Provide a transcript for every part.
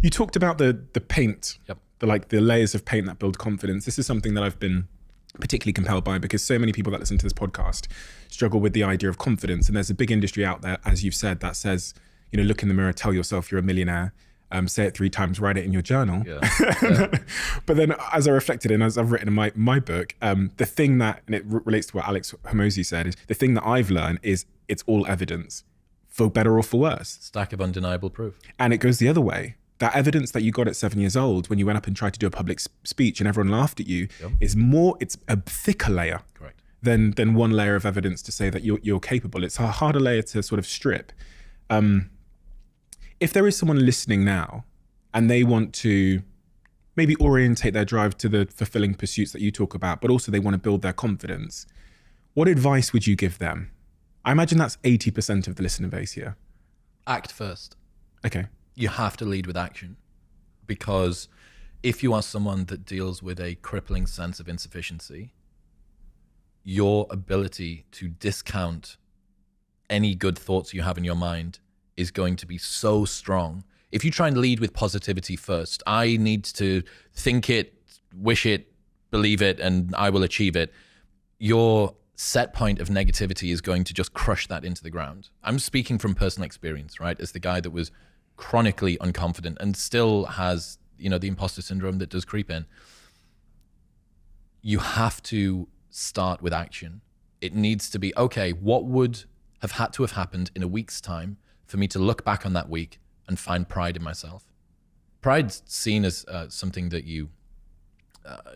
You talked about the paint, Yep. the layers of paint that build confidence. This is something that I've been particularly compelled by because so many people that listen to this podcast struggle with the idea of confidence. And there's a big industry out there, as you've said, that says, look in the mirror, tell yourself you're a millionaire, say it 3 times, write it in your journal. Yeah. But then as I reflected and as I've written in my book, the thing that, and it relates to what Alex Hormozi said, is the thing that I've learned is it's all evidence, for better or for worse. Stack of undeniable proof. And it goes the other way. That evidence that you got at 7 years old when you went up and tried to do a public speech and everyone laughed at you is it's a thicker layer. Correct. Than one layer of evidence to say that you're capable. It's a harder layer to sort of strip. If there is someone listening now and they want to maybe orientate their drive to the fulfilling pursuits that you talk about, but also they want to build their confidence, what advice would you give them? I imagine that's 80% of the listener base here. Act first. Okay. You have to lead with action, because if you are someone that deals with a crippling sense of insufficiency, your ability to discount any good thoughts you have in your mind is going to be so strong. If you try and lead with positivity first, I need to think it, wish it, believe it, and I will achieve it, your set point of negativity is going to just crush that into the ground. I'm speaking from personal experience, right? As the guy that was chronically unconfident and still has, the imposter syndrome that does creep in. You have to start with action. It needs to be, okay, what would have had to have happened in a week's time for me to look back on that week and find pride in myself? Pride's seen as something that you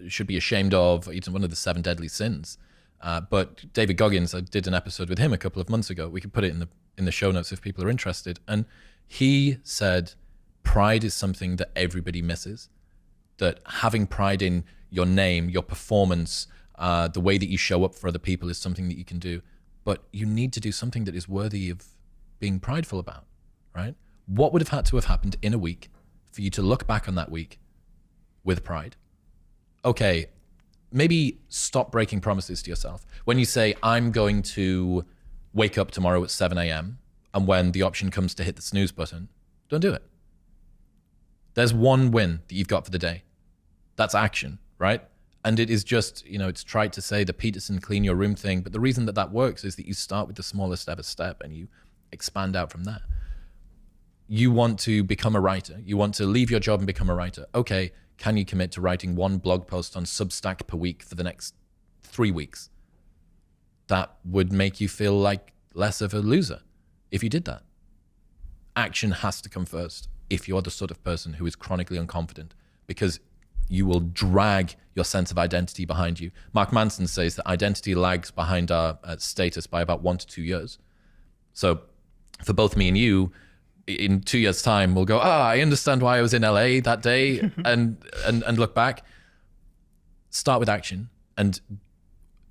should be ashamed of. It's one of the 7 deadly sins. But David Goggins, I did an episode with him a couple of months ago. We could put it in the show notes if people are interested. And he said pride is something that everybody misses, that having pride in your name, your performance, the way that you show up for other people is something that you can do. But you need to do something that is worthy of being prideful about, right? What would have had to have happened in a week for you to look back on that week with pride? Okay, maybe stop breaking promises to yourself. When you say, I'm going to wake up tomorrow at 7 a.m., and when the option comes to hit the snooze button, don't do it. There's one win that you've got for the day. That's action, right? And it is just, it's tried to say the Peterson clean your room thing, but the reason that works is that you start with the smallest ever step and you expand out from that. You want to become a writer. You want to leave your job and become a writer. Okay, can you commit to writing 1 blog post on Substack per week for the next 3 weeks? That would make you feel like less of a loser if you did that. Action has to come first if you're the sort of person who is chronically unconfident, because you will drag your sense of identity behind you. Mark Manson says that identity lags behind our status by about 1 to 2 years. So for both me and you, in 2 years' time, we'll go, I understand why I was in LA that day, and look back. Start with action and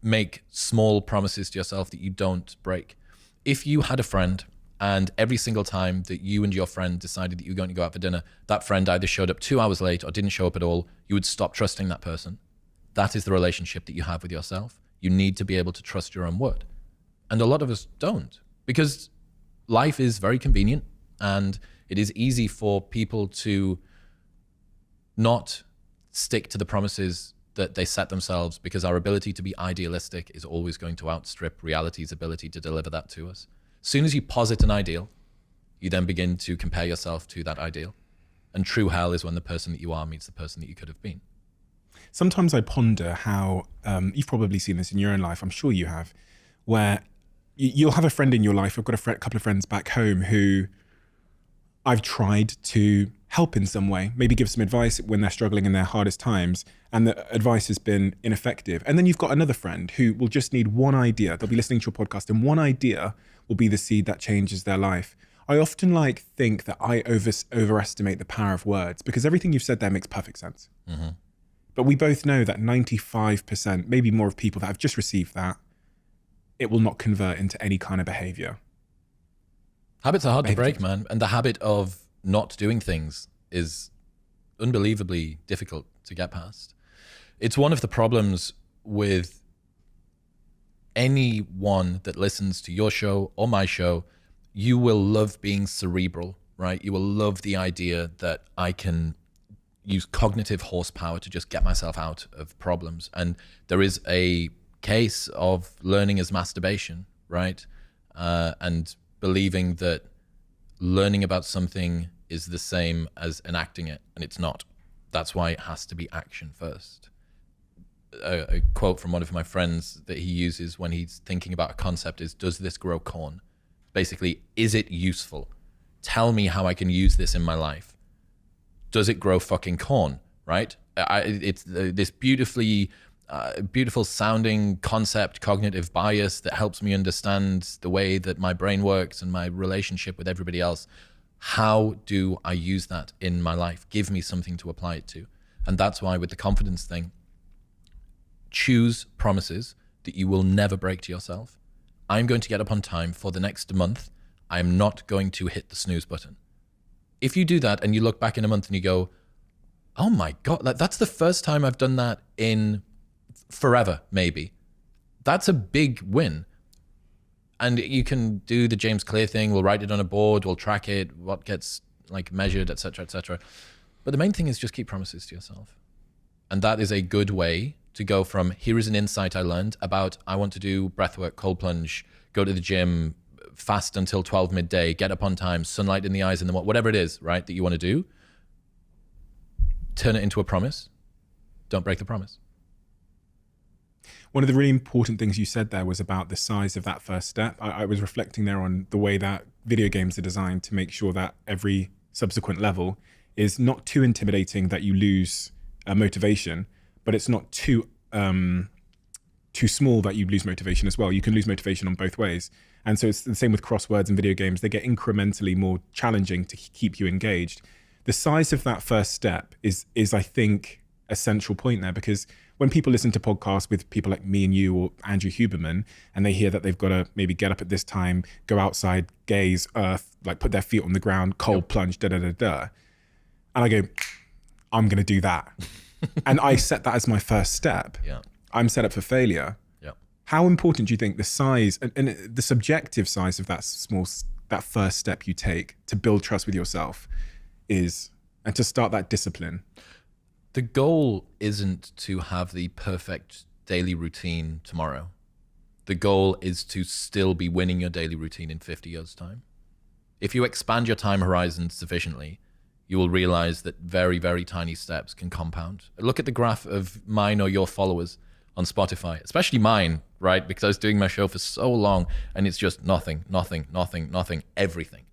make small promises to yourself that you don't break. If you had a friend and every single time that you and your friend decided that you were going to go out for dinner, that friend either showed up 2 hours late or didn't show up at all, you would stop trusting that person. That is the relationship that you have with yourself. You need to be able to trust your own word. And a lot of us don't, because life is very convenient and it is easy for people to not stick to the promises that they set themselves, because our ability to be idealistic is always going to outstrip reality's ability to deliver that to us. As soon as you posit an ideal, you then begin to compare yourself to that ideal. And true hell is when the person that you are meets the person that you could have been. Sometimes I ponder how, you've probably seen this in your own life, I'm sure you have, where you'll have a friend in your life. I've got a couple of friends back home who I've tried to help in some way, maybe give some advice when they're struggling in their hardest times, and the advice has been ineffective. And then you've got another friend who will just need one idea. They'll be listening to your podcast and one idea will be the seed that changes their life. I often think that I overestimate the power of words, because everything you've said there makes perfect sense. Mm-hmm. But we both know that 95%, maybe more, of people that have just received that, it will not convert into any kind of behavior. Habits are hard to break, man. And the habit of not doing things is unbelievably difficult to get past. It's one of the problems with anyone that listens to your show or my show. You will love being cerebral, right? You will love the idea that I can use cognitive horsepower to just get myself out of problems. And there is a case of learning as masturbation, right? And believing that learning about something is the same as enacting it, and it's not. That's why it has to be action first. A quote from one of my friends that he uses when he's thinking about a concept is, does this grow corn? Basically, is it useful? Tell me how I can use this in my life. Does it grow fucking corn, right? It's this beautiful sounding concept, cognitive bias that helps me understand the way that my brain works and my relationship with everybody else. How do I use that in my life? Give me something to apply it to. And that's why with the confidence thing, choose promises that you will never break to yourself. I'm going to get up on time for the next month. I'm not going to hit the snooze button. If you do that and you look back in a month and you go, oh my God, that's the first time I've done that in forever, maybe. That's a big win. And you can do the James Clear thing. We'll write it on a board. We'll track it, what gets like measured, et cetera, et cetera. But the main thing is just keep promises to yourself. And that is a good way to go from, here is an insight I learned about, I want to do breathwork, cold plunge, go to the gym, fast until 12 midday, get up on time, sunlight in the eyes, and then whatever it is, right, that you want to do, turn it into a promise. Don't break the promise. One of the really important things you said there was about the size of that first step. I was reflecting there on the way that video games are designed to make sure that every subsequent level is not too intimidating that you lose motivation, but it's not too small that you lose motivation as well. You can lose motivation on both ways. And so it's the same with crosswords and video games. They get incrementally more challenging to keep you engaged. The size of that first step is I think, a central point there, because when people listen to podcasts with people like me and you or Andrew Huberman, and they hear that they've got to maybe get up at this time, go outside, gaze, earth, like put their feet on the ground, cold plunge, da-da-da-da. And I go, I'm going to do that. And I set that as my first step. Yeah. I'm set up for failure. Yeah. How important do you think the size and the subjective size of that first step you take to build trust with yourself is, and to start that discipline? The goal isn't to have the perfect daily routine tomorrow. The goal is to still be winning your daily routine in 50 years' time. If you expand your time horizon sufficiently, you will realize that very, very tiny steps can compound. Look at the graph of mine or your followers on Spotify, especially mine, right? Because I was doing my show for so long and it's just nothing, everything.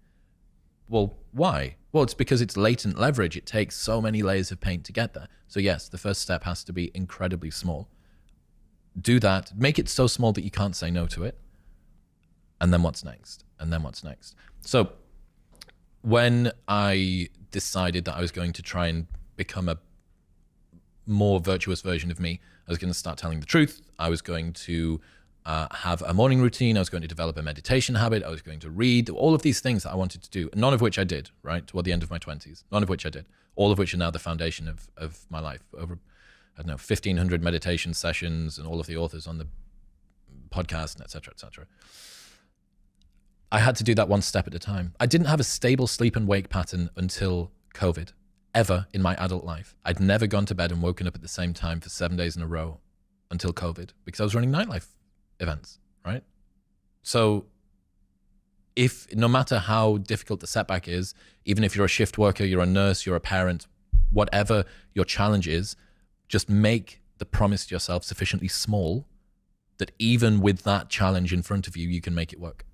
Well, why? Well, it's because it's latent leverage. It takes so many layers of paint to get there. So yes, the first step has to be incredibly small. Do that. Make it so small that you can't say no to it. And then what's next? And then what's next? So when I decided that I was going to try and become a more virtuous version of me, I was going to start telling the truth. I was going to have a morning routine. I was going to develop a meditation habit. I was going to read, all of these things that I wanted to do, none of which I did, right? Toward the end of my 20s, none of which I did, all of which are now the foundation of my life. Over, I don't know, 1,500 meditation sessions and all of the authors on the podcast, and et cetera, et cetera. I had to do that one step at a time. I didn't have a stable sleep and wake pattern until COVID, ever in my adult life. I'd never gone to bed and woken up at the same time for 7 days in a row until COVID, because I was running nightlife events, right? So if, no matter how difficult the setback is, even if you're a shift worker, you're a nurse, you're a parent, whatever your challenge is, just make the promise to yourself sufficiently small that even with that challenge in front of you, you can make it work.